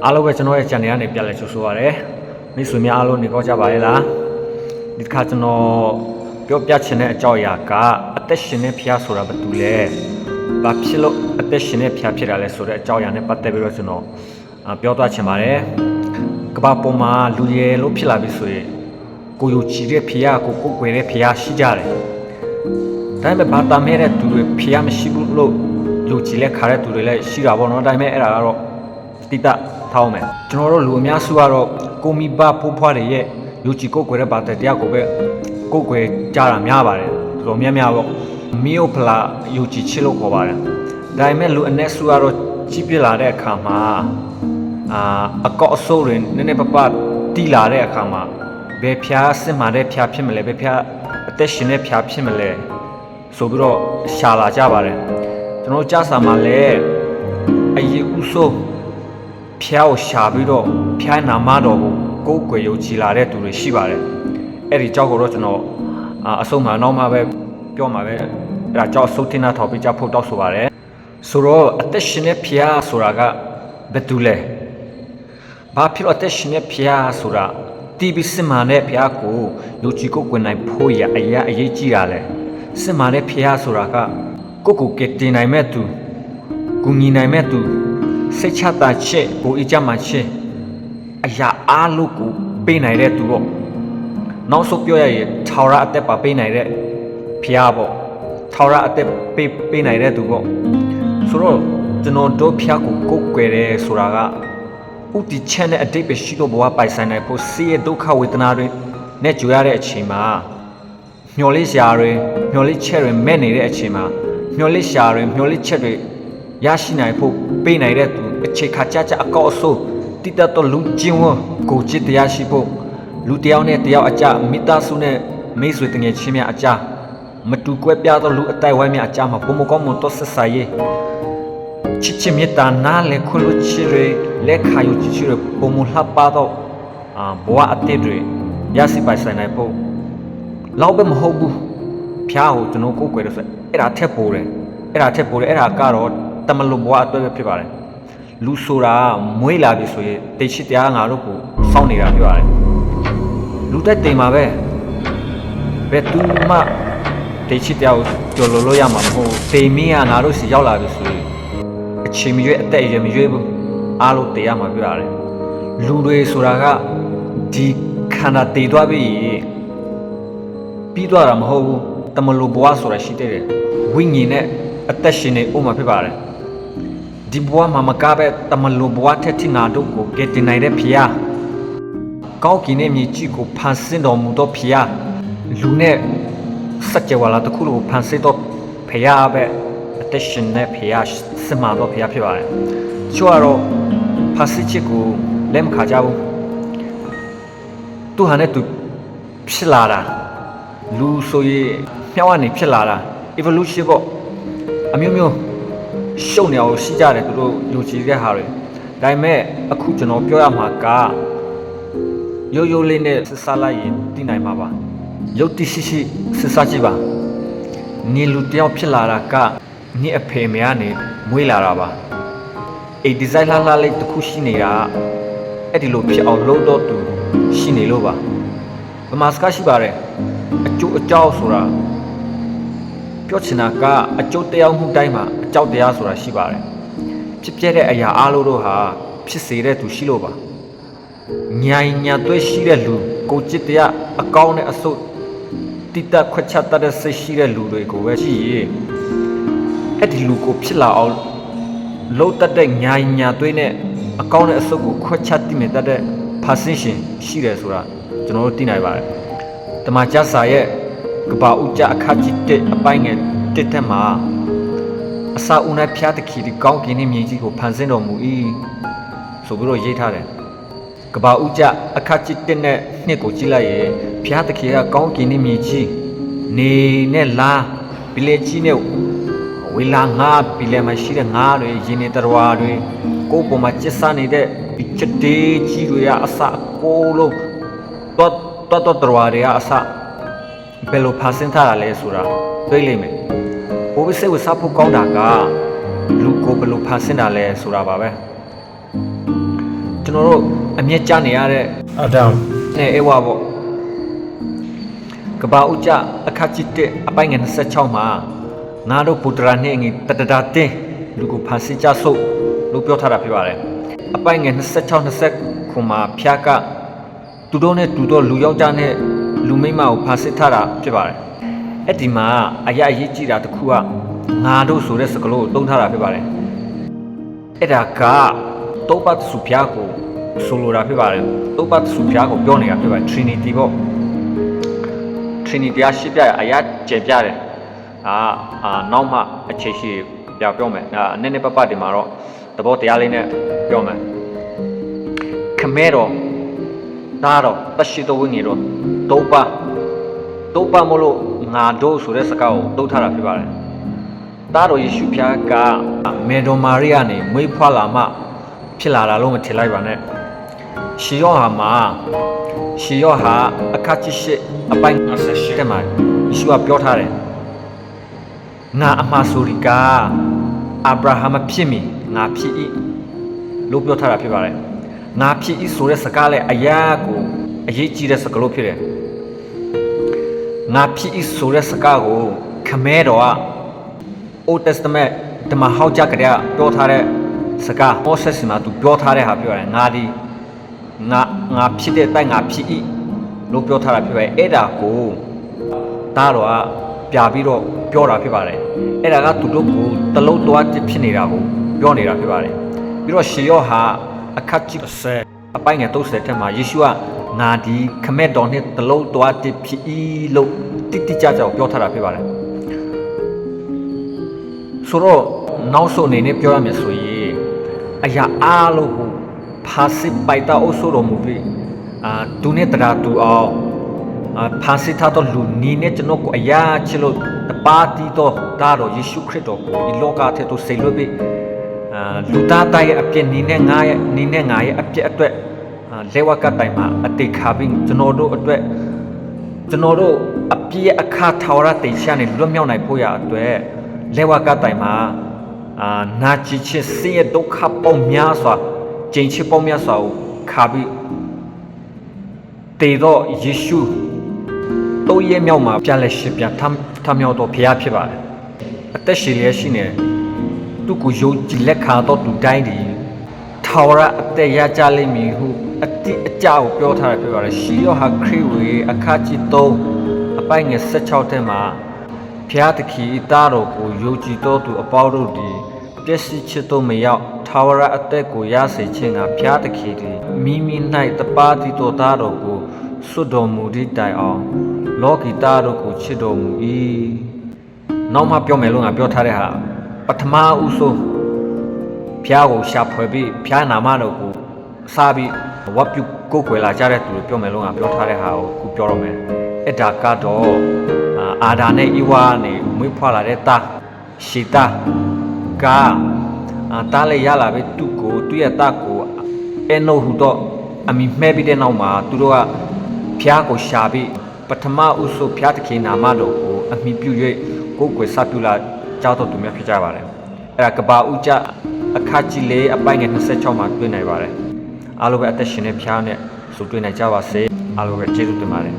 အားလုံးပဲကျွန်တော်ရဲ့ channel ကနေပြန်လည်ကြိုဆိုပါရစေမိတ်ဆွေများအားလုံးနေကောင်းကြပါရဲ့လားဒီတစ်ခါကျွန်တော်ပြောပြချင်တဲ့အကြောင်းအရာကအသက်ရှင်တဲ့ဖျားဆိုတာဘာတူလဲဘာဖြစ်လို့အသက်ရှင်တဲ့ဖျားဖြစ်တာလဲဆိုတဲ့အကြောင်းအရာနဲ့ပတ်သက်ပြီးတော့ကျွန်တော်ပြောသွားချင်ပါတယ်ကမ္ဘာပေါ်မှာလူရဲလို့ဖြစ်လာပြီဆိုရင်ကိုယုံကြည်တဲ့ဖျားကိုကွယ်တဲ့ဖျားရှိကြတယ်ဒါပေမဲ့ဘာတာမဲ့တဲ့သူတွေဖျားမရှိဘူးလို့ယုံကြည်လက်ခါတဲ့သူတွေလည်းရှိတာပေါ့နော်ဒါပေမဲ့အဲ့ဒါကတော့တိတထောင်းမယ်ကျွန်တော်တို့လူအများစုကတော့ကိုမိဘဖိုးဖွားတွေရဲ့ယုံကြည်ကိုယ်ွယ်တဲ့ဘာတရားကိုပဲကိုယ်ွယ်ကြတာများပါတယ်တော်တော်များများပေါ့မီယိုဖလာယုံကြည်ချစ်လို့ခေါ်ပါတယ်ဒါပေမဲ့လူအနည်းစုကတော့ကြီးပြလာတဲ့အခါမှာအကောက်အဆိုးတွေနည်းနည်းပပတီးလာတဲ့အခါမှာဘယ်ဖျားစစ်မှန်တဲ့ဖျားဖြစ်မလဲဘယ်ဖျားအသက်ရှင်တဲ့ဖျားဖြစ်မလဲဆိုပြီးတော့ရှာလာကြပါတယ်ကျွန်တော်ကြားစာမှာလည်းအယေဥဆိုးဖျားကိုရှာပြီးတော့ဖျားနာမတော်ကိုကိုယ်ွယ်ယုံကြည်လာတဲ့သူတွေရှိပါတယ်အဲ့ဒီကြောက်ကိုတော့ကျွန်တော်အဆုံးမှာနောက်မှပဲပြောမှာပဲအဲ့ဒါကြောက်ဆုတ်တင်တာထောက်ပြီးကြဖို့တောက်ဆိုပါတယ်ဆိုတော့အသက်ရှင်တဲ့ဖျားဆိုတာကဘယ်သူလဲဘာဖြစ်လို့အသက်ရှင်တဲ့ဖျားဆိုတာတီးပြီးစစ်မှန်တဲ့ဖျားကိုယုံကြည်ကိုယ်ွယ်နိုင်ဖို့ရအရေးကြီးတာလဲစစ်မှန်တဲ့ဖျားဆိုတာကကိုကယ်တင်နိုင်မဲ့သူကူညီနိုင်မဲ့သူစိတ်ချတာချက်ကိုအကြမ်းမှချက်အရာအားလုံးကိုပေးနိုင်တဲ့သူပေါ့နောက်ဆုံးပြောရရင်ထာဝရအသက်ပါပေးနိုင်တဲ့ဖျားပေါ့ထာဝရအသက်ပေးနိုင်တဲ့သူပေါ့ဆိုတော့ကျွန်တော်တို့ဖျားကိုကိုယ်ွယ်တယ်ဆိုတာကဥတီချက်နဲ့အတိတ်ပဲရှိတော့ဘဝပိုင်ဆိုင်နိုင်ဖို့စိရဲ့ဒုက္ခဝေဒနာတွေနဲ့ကြုံရတဲ့အချိန်မှာမျော်လင့်ရှာတွေမျော်လင့်ချက်တွေမဲ့နေတဲ့အချိန်မှာမျော်လင့်ရှာတွေမျော်လင့်ချက်တွေရရှိနိုင်ဖို့ပေးနိုင်တဲ့သူအခြေခါကြအကောက်အဆိုးတိတတ်တော့လူချင်းဝကိုချစ်တရားရှိဖို့လူတယောက်နဲ့တယောက်အကြမိသားစုနဲ့မိတ်ဆွေတငယ်ချင်းများအကြမတူကွဲပြားသောလူအတိုင်းဝိုင်းများအကြမှာပုံမကောင်းမွန်တော့ဆက်ဆံရေးချစ်မေတ္တာနားလေခွလို့ချစ်ရလက်ခါယူချစ်ရပုံမလှပတော့ဘဝအတိတ်တွေရရှိပိုင်ဆိုင်နိုင်ဖို့လောက်ပဲမဟုတ်ဘူးဖျားကိုကျွန်တော်ကိုယ်ွယ်ရဆိုအဲ့ဒါထက်ပိုတယ်အဲ့ဒါကတော့တမလို့ဘဝအတွက်ပဲဖြစ်ပါတယ်လူဆိုတာမွေးလာပြီဆိုရင်တိတ်ချစ်တရားငါတို့ကိုစောင့်နေတာပြောရတယ်လူတက်တိမ်မှာပဲဘယ်သူမှတိတ်ချစ်တရားကိုကြော်လို့ရမှာမဟုတ်တိမ်မင်းကငါတို့စီရောက်လာပြီဆိုရင်အချိန်မရွေးအသက်အရွယ်မရွေးဘူးအားလို့တရားမှာပြောရတယ်လူတွေဆိုတာကဒီခန္ဓာတည်သွားပြီပြီးသွားတာမဟုတ်ဘူးတမလို့ဘဝဆိုတာရှိတဲ့ဝိညာဉ်နဲ့အသက်ရှင်နေဥမှာဖြစ်ပါတယ်ဒီဘဝမှာမကားပဲတမလို့ဘဝထက်ထိငါတို့ကိုကယ်တင်နိုင်တဲ့ဖျားကောင်းကင်နဲ့မြေကြီးကိုဖန်ဆင်းတော်မူသောဖျားလူနဲ့စัจ java လာတစ်ခုကိုဖန်ဆင်းတော်ဖျားပဲအသက်ရှင်တဲ့ဖျားစမတော်ဖျားဖြစ်ပါတယ်ချို့ကတော့ဖန်ဆင်းချက်ကိုလက်မခါကြဘူးသူဟာနဲ့သူဖြစ်လာတာလူဆိုရင်မြောက်ကနေဖြစ်လာတာ evolution ပေါ့အမျိုးမျိုးရှုပ်နေအောင်ရှိကြတယ်သူတို့ယုံကြည်တဲ့ဟာတွေဒါပေမဲ့အခုကျွန်တော်ပြောရမှာကရိုးလေးနဲ့ဆက်စားလိုက်ရင်သိနိုင်မှာပါရုပ်တည်ရှိဆက်စားကြည့်ပါနေလူတယောက်ဖြစ်လာတာကနေအဖေမကနေမွေးလာတာပါအဲ့ဒီဇိုင်းလာလေးတစ်ခုရှိနေတာအဲ့ဒီလိုဖြစ်အောင်လုပ်တော့သူရှိနေလို့ပါဗမာစကားရှိပါတယ်အကျိုးအကြောင်းဆိုတာပြောချင်တာကအကျိုးတရားမှုတိုင်းမှာအကြောက်တရားဆိုတာရှိပါတယ်ဖြစ်ပြတဲ့အရာအလုံးတို့ဟာဖြစ်စေတဲ့သူရှိလို့ပါညာသွေးရှိတဲ့လူကိုจิตတရားအကောင်းနဲ့အဆုတ်တိတခွက်ချတတ်တဲ့စိတ်ရှိတဲ့လူတွေကိုပဲရှိရင်အဲ့ဒီလူကိုဖြစ်လာအောင်လှုပ်တတ်တဲ့ညာသွေးနဲ့အကောင်းနဲ့အဆုတ်ကိုခွက်ချတည်မြဲတတ်တဲ့ဖာဆင်းရှင်ရှိတယ်ဆိုတာကျွန်တော်တို့သိနိုင်ပါတယ်တမန်ကျစာရဲ့ကဘာဥကြအခါจิตတဲ့အပိုင်းငယ်တက်တက်မှာအစာဦးနဲ့ဖျားတခီဒီကောင်းကင်နဲ့မြေကြီးကိုဖန်ဆင်းတော်မူ၏ဆိုပြီးတော့ရေးထားတယ်ကဘာဥကြအခါจิตတဲ့နှစ်ကိုကြည့်လိုက်ရင်ဖျားတခီကကောင်းကင်နဲ့မြေကြီးနေနဲ့လာပီလေကြီးနဲ့ဝေလာငါပီလေမှာရှိတဲ့ငါတွေရင်းနေတော်ဝါတွေကိုပေါ်မှာကျဆာနေတဲ့ဒီချက်တေးကြီးတွေကအစာကိုလုံးတော့တော်ဝါတွေကအစာဘယ်လိုဖန်ဆင်းထားတာလဲဆိုတာတွေးလိမ့်မယ်။ဘိုးဘစိတ်ကိုစားဖို့ကောင်းတာကလူကိုဘယ်လိုဖန်ဆင်းတာလဲဆိုတာပါပဲ။ ကျွန်တော်တို့အမြင့်ကျနေရတဲ့အတောင်နဲ့အေဝါပေါ့ကဘာဥကြအခါချစ်တဲ့အပိုင်းငယ်26မှာငါတို့ဗုဒ္ဓရာနဲ့ငီတတတာတင်းလူကိုဖန်ဆီးကြဆုပ်လို့ပြောထားတာဖြစ်ပါတယ်အပိုင်းငယ်26ခုမှာဖျားကသူတို့နဲ့တူတော့လူယောက်ျားနဲ့လူမိန်းမကိုဖန်ဆီးထားတာဖြစ်ပါတယ်အဲ့ဒီမှာအရေးကြီးတာတစ်ခုကငါတို့ဆိုတဲ့စကားလုံးကိုသုံးထားတာဖြစ်ပါတယ်အဲ့ဒါကတောပတ်စုဖျားကိုဆိုလိုတာဖြစ်ပါတယ်တောပတ်စုဖျားကိုပြောနေတာဖြစ်ပါတယ် Trinity ပေါ့ Trinity ရှိပြအရာကျေပြတယ်နောက်မှအခြေရှိပြောမယ်နည်းနည်းပပဒီမှာတော့သဘောတရားလေးနဲ့ပြောမယ်ခမဲတော့ဒါတော့တရှိတော်ဝင်နေတော့တောပတ်မလို့ငါတို့ဆိုတဲ့စကားကိုတုတ်ထားတာဖြစ်ပါတယ်ဒါတော့ယေရှုဖျားကမေဒိုမာရိယာနေမွေးဖွားလာမှဖြစ်လာတာလို့မထင်လိုက်ပါနဲ့ရှီယောဟာအခါချစ်ရှိအပိုင်း58တဲ့မှာယေရှုကပြောထားတယ်ငါအမှားဆိုရီကအာဗြဟံမဖြစ်မီငါဖြစ်၏လို့ပြောထားတာဖြစ်ပါတယ်ငါဖြစ်၏ဆိုတဲ့စကားလည်းအရာကိုအရေးကြီးတဲ့စကားလို့ဖြစ်တယ်ငါဖြစ်၏ဆိုတဲ့စကားကိုခမဲတော်က Old Testament ဓမ္မဟောင်းကြကတည်းကပြောထားတဲ့စကား Moses မှာသူပြောထားတဲ့ဟာပြောတယ်ငါဖြစ်တဲ့တိုက်ငါဖြစ်၏လို့ပြောထားတာဖြစ်ပါတယ်အဲ့ဒါကိုဒါတော့ပြပြီးတော့ပြောတာဖြစ်ပါတယ်အဲ့ဒါကသူတို့ကိုတလုံးသွားဖြစ်နေတာကိုပြောနေတာဖြစ်ပါတယ်ပြီးတော့ရှေယောဟာအခါချစ်အပိုင်းငယ်30ထက်မှာယေရှုကငါဒီခမက်တော်နဲ့တလုံးသွားဖြစ်၏လို့တိကျပြောထားတာဖြစ်ပါတယ်ဆိုတော့နောက်ဆုံးအနေနဲ့ပြောရမယ်ဆိုရင်အရာအားလုံးကိုဖာစစ်ပိုက်တာအဆိုးတော်မူပြီးသူနဲ့တရားတူအောင်ဖာစစ်ထားတော့လူနီနဲ့ကျွန်တော်ကိုအရာချစ်လို့တပါတီတော့ဒါတော့ယေရှုခရစ်တော်ကိုဒီလောကထဲသို့ဆေလွတ်ပြီးလူသားတိုင်းရဲ့အပြစ်နီနဲ့ငါရဲ့အပြစ်အတွက်လေဝကတိုင်မှာအတိတ်ခါပြီးကျွန်တော်တို့အပြစ်အခါထာဝရတေချာနဲ့လွတ်မြောက်နိုင်ဖို့ရအတွက်လေဝကတိုင်မှာနာချစ်ချစ်စရဲ့ဒုက္ခပေါင်းများစွာကျင့်ချစ်ပေါင်းများစွာကိုခါပြီးတေတော့ယေရှုတို့ရဲ့မြောက်မှာပြလက်ရှိပြန်ထမြောက်တော့ဘုရားဖြစ်ပါတယ်အသက်ရှင်လျက်ရှိနေသူကိုယုံကြည်လက်ခံတော့သူတိုင်းဒီထာဝရအသက်ရကြလိမ့်မည်ဟုအတိအကျကိုပြောထားတာဖြစ်ပါတယ်ရှီယောဟာခရစ်ဝေအခါချစ်3အပိုင်းငယ်16ထဲမှာဘုရားသခင်သားတော်ကိုယုံကြည်တော်သူအပေါင်းတို့သည်ပျက်စီးချစ်တော်မရောက်ထာဝရအသက်ကိုရစေခြင်းကဘုရားသခင်သည်မိမိ၌တပါးတည်တော်သားတော်ကိုစွတ်တော်မူသည့်တိုင်အောင်လောကီသားတို့ကိုချစ်တော်မူ၏နောက်မှပြောမယ်လို့ငါပြောထားတဲ့ဟာပထမဦးဆုံးဘုရားကိုရှာဖွေပြီးဘုရားနာမတော်ကိုစားပြီးဝတ်ပြုကိုယ်ွယ်လာကြတဲ့သူတို့ပြောမယ်လို့ငါပြောထားတဲ့ဟာကိုခုပြောတော့မယ်အဲ့ဒါကတော့အာဒါနဲ့ဤဝါနဲ့မွေးဖွားလာတဲ့သားရှီတာကတားလေရလာပြီသူရဲ့သားကိုအဲနိုဟူတော့အမိမဲ့ပြီးတဲ့နောက်မှာသူတို့ကဖျားကိုရှာပြီးပထမဦးဆုံးဖျားသခင်နာမတော်ကိုအမိပြု၍ကိုယ်ကိုစပြုလာကြောက်တော်သူများဖြစ်ကြပါတယ်အဲ့ဒါကဘာဥကြအခါကြီးလေးအပိုင်းငယ်26မှာတွေ့နိုင်ပါတယ်အားလုံးပဲအသက်ရှင်တဲ့ဖျားနဲ့ဆိုတွေ့နိုင်ကြပါစေအားလုံးပဲကျေးဇူးတင်ပါတယ်